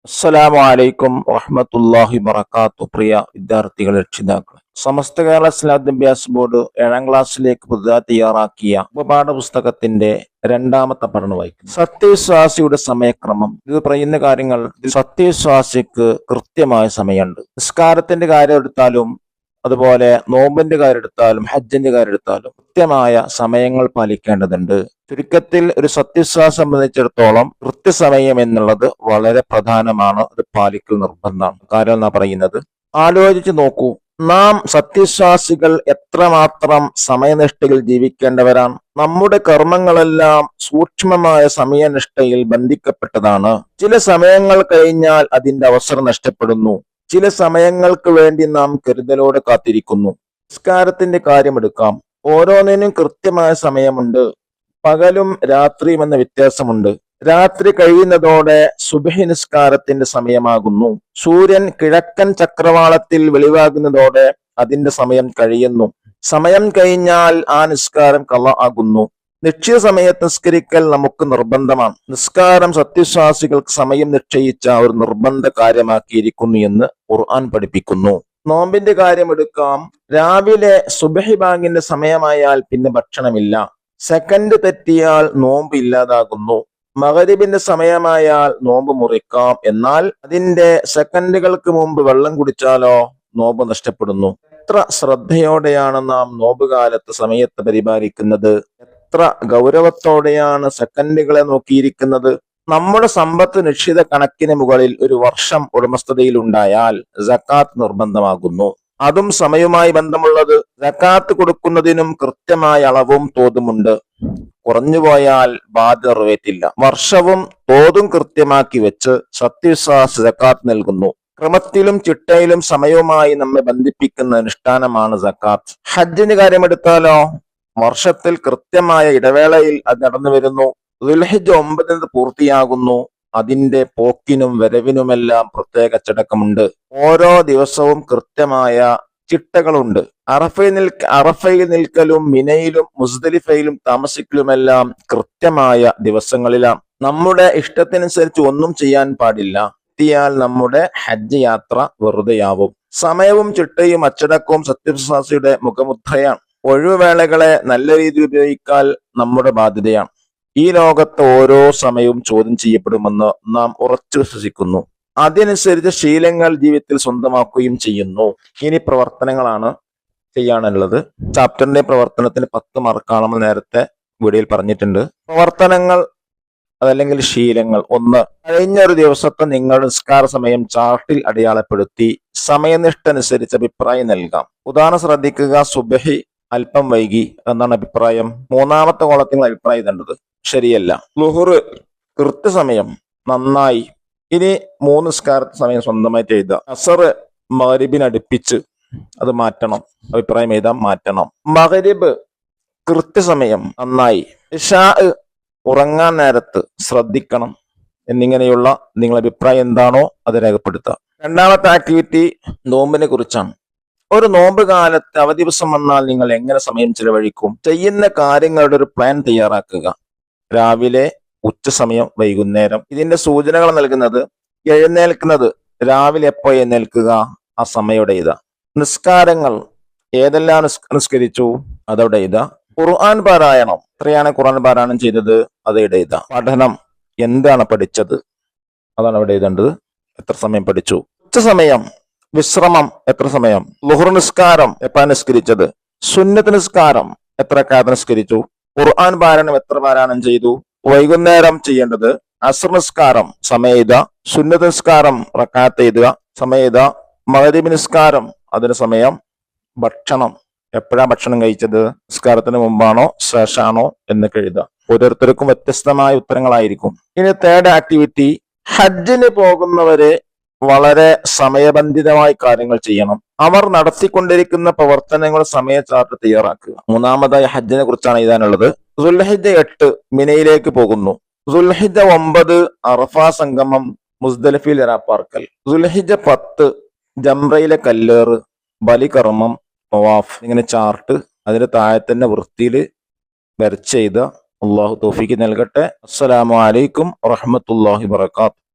അസ്സലാമു അലൈക്കും വറഹ്മത്തുള്ളാഹി വബറകാതുഹു. പ്രിയ വിദ്യാർത്ഥികളെ, രക്ഷിതാക്കളെ, സമസ്ത കേരള ഇസ്ലാം വിദ്യാഭ്യാസ ബോർഡ് 7ാം ക്ലാസ്സിലേക്ക് പുതുതായി തയ്യാറാക്കിയ ഉപപാഠ പുസ്തകത്തിന്റെ രണ്ടാമത്തെ പഠനം വായിക്കും. സത്യവിശ്വാസിയുടെ സമയക്രമം. ഇത് പറയുന്ന കാര്യങ്ങൾ സത്യവിശ്വാസിക്ക് കൃത്യമായ സമയമുണ്ട്. നിസ്കാരത്തിന്റെ കാര്യം എടുത്താലും, അതുപോലെ നോമ്പിന്റെ കാര്യം എടുത്താലും, ഹജ്ജിന്റെ കാര്യം എടുത്താലും കൃത്യമായ സമയങ്ങൾ പാലിക്കേണ്ടതുണ്ട്. ചുരുക്കത്തിൽ ഒരു സത്യവിശ്വാസം സംബന്ധിച്ചിടത്തോളം കൃത്യസമയം എന്നുള്ളത് വളരെ പ്രധാനമാണ്. അത് പാലിക്കൽ നിർബന്ധമാണ്. കാര്യം എന്നാ പറയുന്നത്, ആലോചിച്ച് നോക്കൂ. നാം സത്യവിശ്വാസികൾ എത്രമാത്രം സമയനിഷ്ഠയിൽ ജീവിക്കേണ്ടവരാണ്. നമ്മുടെ കർമ്മങ്ങളെല്ലാം സൂക്ഷ്മമായ സമയനിഷ്ഠയിൽ ബന്ധിക്കപ്പെട്ടതാണ്. ചില സമയങ്ങൾ കഴിഞ്ഞാൽ അതിന്റെ അവസരം നഷ്ടപ്പെടുന്നു. ചില സമയങ്ങൾക്ക് വേണ്ടി നാം കരുതലോടെ കാത്തിരിക്കുന്നു. നിസ്കാരത്തിന്റെ കാര്യമെടുക്കാം. ഓരോന്നിനും കൃത്യമായ സമയമുണ്ട്. പകലും രാത്രിയും എന്ന വ്യത്യാസമുണ്ട്. രാത്രി കഴിയുന്നതോടെ സുബ്ഹി നിസ്കാരത്തിന്റെ സമയമാകുന്നു. സൂര്യൻ കിഴക്കൻ ചക്രവാളത്തിൽ വെളിവാകുന്നതോടെ അതിന്റെ സമയം കഴിയുന്നു. സമയം കഴിഞ്ഞാൽ ആ നിസ്കാരം ഖളാ ആകുന്നു. നിശ്ചിത സമയത്ത് നിസ്കരിക്കൽ നമുക്ക് നിർബന്ധമാണ്. നിസ്കാരം സത്യവിശ്വാസികൾക്ക് സമയം നിശ്ചയിച്ച ഒരു നിർബന്ധ കാര്യമാക്കിയിരിക്കുന്നു എന്ന് ഖുർആൻ പഠിപ്പിക്കുന്നു. നോമ്പിന്റെ കാര്യം എടുക്കാം. രാവിലെ സുബ്ഹി ബാങ്കിന്റെ സമയമായാൽ പിന്നെ ഭക്ഷണമില്ല. സെക്കൻഡ് തെറ്റിയാൽ നോമ്പ് ഇല്ലാതാകുന്നു. മഗ്‌രിബിന്റെ സമയമായാൽ നോമ്പ് മുറിക്കാം. എന്നാൽ അതിന്റെ സെക്കൻഡുകൾക്ക് മുമ്പ് വെള്ളം കുടിച്ചാലോ നോമ്പ് നഷ്ടപ്പെടുന്നു. എത്ര ശ്രദ്ധയോടെയാണ് നാം നോമ്പ് കാലത്ത് സമയത്ത് പരിപാലിക്കുന്നത്. എത്ര ഗൗരവത്തോടെയാണ് സെക്കൻഡുകളെ നോക്കിയിരിക്കുന്നത്. നമ്മുടെ സമ്പത്ത് നിശ്ചിത കണക്കിന് മുകളിൽ ഒരു വർഷം ഉടമസ്ഥതയിൽ ഉണ്ടായാൽ സക്കാത്ത് നിർബന്ധമാകുന്നു. അതും സമയവുമായി ബന്ധമുള്ളത്. സക്കാത്ത് കൊടുക്കുന്നതിനും കൃത്യമായ അളവും തോതുമുണ്ട്. കുറഞ്ഞുപോയാൽ ബാധ്യത നിറവേറ്റില്ല. വർഷവും തോതും കൃത്യമാക്കി വെച്ച് സത്യവിശ്വാസി സക്കാത്ത് നൽകുന്നു. ക്രമത്തിലും ചിട്ടയിലും സമയവുമായി നമ്മെ ബന്ധിപ്പിക്കുന്ന അനുഷ്ഠാനമാണ് സക്കാത്ത്. ഹജ്ജിന് കാര്യമെടുത്താലോ, വർഷത്തിൽ കൃത്യമായ ഇടവേളയിൽ അത് നടന്നു വരുന്നു. ദുൽഹിജ്ജ് 9 പൂർത്തിയാകുന്നു. അതിന്റെ പോക്കിനും വരവിനുമെല്ലാം പ്രത്യേക ചടക്കമുണ്ട്. ഓരോ ദിവസവും കൃത്യമായ ചിട്ടകളുണ്ട്. അറഫയിൽ നിൽക്കലും മിനയിലും മുസ്ദലിഫയിലും താമസിക്കലുമെല്ലാം കൃത്യമായ ദിവസങ്ങളിലാണ്. നമ്മുടെ ഇഷ്ടത്തിനനുസരിച്ച് ഒന്നും ചെയ്യാൻ പാടില്ല. എത്തിയാൽ നമ്മുടെ ഹജ്ജ് യാത്ര വെറുതെയാവും. സമയവും ചിട്ടയും അച്ചടക്കവും സത്യവിശ്വാസിയുടെ മുഖമുദ്രയാണ്. ഒഴിവുവേളകളെ നല്ല രീതിയിൽ ഉപയോഗിക്കാൻ നമ്മുടെ ബാധ്യതയാണ്. ഈ ലോകത്ത് ഓരോ സമയവും ചോദ്യം ചെയ്യപ്പെടുമെന്ന് നാം ഉറച്ചു വിശ്വസിക്കുന്നു. അതനുസരിച്ച് ശീലങ്ങൾ ജീവിതത്തിൽ സ്വന്തമാക്കുകയും ചെയ്യുന്നു. ഇനി പ്രവർത്തനങ്ങളാണ് ചെയ്യാനുള്ളത്. ചാപ്റ്ററിന്റെ പ്രവർത്തനത്തിന് 10 മാർക്കാണ് നമ്മൾ നേരത്തെ വീഡിയോയിൽ പറഞ്ഞിട്ടുണ്ട്. പ്രവർത്തനങ്ങൾ അതല്ലെങ്കിൽ ശീലങ്ങൾ. 1. കഴിഞ്ഞൊരു ദിവസത്തെ നിങ്ങളുടെ നിസ്കാര സമയം ചാർട്ടിൽ അടയാളപ്പെടുത്തി സമയനിഷ്ഠ അനുസരിച്ച് അഭിപ്രായം നൽകാം. ഉദാഹരണം ശ്രദ്ധിക്കുക. സുബ്ഹി അല്പം വൈകി എന്നാണ് അഭിപ്രായം. 3ാമത്തെ കോളത്തിൽ നിങ്ങൾ അഭിപ്രായം ഇടേണ്ടത് ശരിയല്ല. ളുഹുർ കൃത്യസമയം നന്നായി. ഇനി 3 നിസ്കാരത്തെ സമയം സ്വന്തമായിട്ട് എഴുതുക. അസർ മഗ്‌രിബിന് അടുപ്പിച്ച് അത് മാറ്റണം. അഭിപ്രായം എഴുതാൻ മാറ്റണം. മഗ്‌രിബ് കൃത്യസമയം നന്നായി. ഇശാ ഉറങ്ങാൻ നേരത്ത് ശ്രദ്ധിക്കണം. എന്നിങ്ങനെയുള്ള നിങ്ങളുടെ അഭിപ്രായം എന്താണോ അത് രേഖപ്പെടുത്തുക. 2ാമത്തെ ആക്ടിവിറ്റി നോമ്പിനെ കുറിച്ചാണ്. ഒരു നോമ്പ് കാലത്ത് അവധി ദിവസം വന്നാൽ നിങ്ങൾ എങ്ങനെ സമയം ചെലവഴിക്കും? ചെയ്യുന്ന കാര്യങ്ങളുടെ ഒരു പ്ലാൻ തയ്യാറാക്കുക. രാവിലെ, ഉച്ചസമയം, വൈകുന്നേരം. ഇതിന്റെ സൂചനകൾ നൽകുന്നത് എഴുന്നേൽക്കുന്നത് രാവിലെ എപ്പോ എഴുന്നേൽക്കുക, ആ സമയോടെ എഴുതുക. നിസ്കാരങ്ങൾ ഏതെല്ലാം നിസ്കരിച്ചു അതവിടെ എഴുതുക. ഖുർആൻ പാരായണം എത്രയാണ് ഖുർആൻ പാരായണം ചെയ്തത് അത് എഴുതുക. പഠനം എന്താണ് പഠിച്ചത് അതാണ് അവിടെ എഴുതേണ്ടത്. എത്ര സമയം പഠിച്ചു. ഉച്ചസമയം വിശ്രമം എത്ര സമയം. ളുഹുർ നിസ്കാരം എപ്പാ നിസ്കരിച്ചത്. സുന്നത്ത് നിസ്കാരം എത്ര റക്അത്ത് നിസ്കരിച്ചു. ഖുർആൻ പാരായണം എത്ര പാരായണം ചെയ്തു. വൈകുന്നേരം ചെയ്യേണ്ടത് അസ്ർ നിസ്കാരം സമയം എഴുതുക. സുന്നത്ത് നിസ്കാരം റക്അത്ത് എഴുതുക, സമയം എഴുതുക. മഗ്‌രിബ് നിസ്കാരം അതിന് സമയം. ഭക്ഷണം എപ്പോഴാ ഭക്ഷണം കഴിച്ചത്, നിസ്കാരത്തിന് മുമ്പാണോ ശേഷമാണോ എന്നൊക്കെ എഴുതുക. ഓരോരുത്തർക്കും വ്യത്യസ്തമായ ഉത്തരങ്ങളായിരിക്കും. ഇനി 3rd ആക്ടിവിറ്റി, ഹജ്ജിന് പോകുന്നവരെ വളരെ സമയബന്ധിതമായി കാര്യങ്ങൾ ചെയ്യണം. അവർ നടത്തിക്കൊണ്ടിരിക്കുന്ന പ്രവർത്തനങ്ങൾ സമയ ചാർട്ട് തയ്യാറാക്കുക. 3ാമതായി ഹജ്ജിനെ കുറിച്ചാണ് എഴുതാനുള്ളത്. ദുൽഹിജ്ജ് 8 മിനയിലേക്ക് പോകുന്നു. ദുൽഹിജ്ജ് 9 അറഫ സംഗമം മുസ്ദലിഫയിൽ ഇറാപ്പാർക്കൽ. ദുൽഹിജ്ജ് 10 ജംറയിലെ കല്ലേറ്, ബലികർമ്മം, തവാഫ്. ഇങ്ങനെ ചാർട്ട് അതിന്റെ താഴെ തന്നെ വൃത്തിയിൽ വരച്ചെയ്ത. അള്ളാഹു തൗഫീഖ് നൽകട്ടെ. അസ്സലാമു അലൈക്കും വറഹ്മത്തുള്ളാഹി വബറകാതുഹു.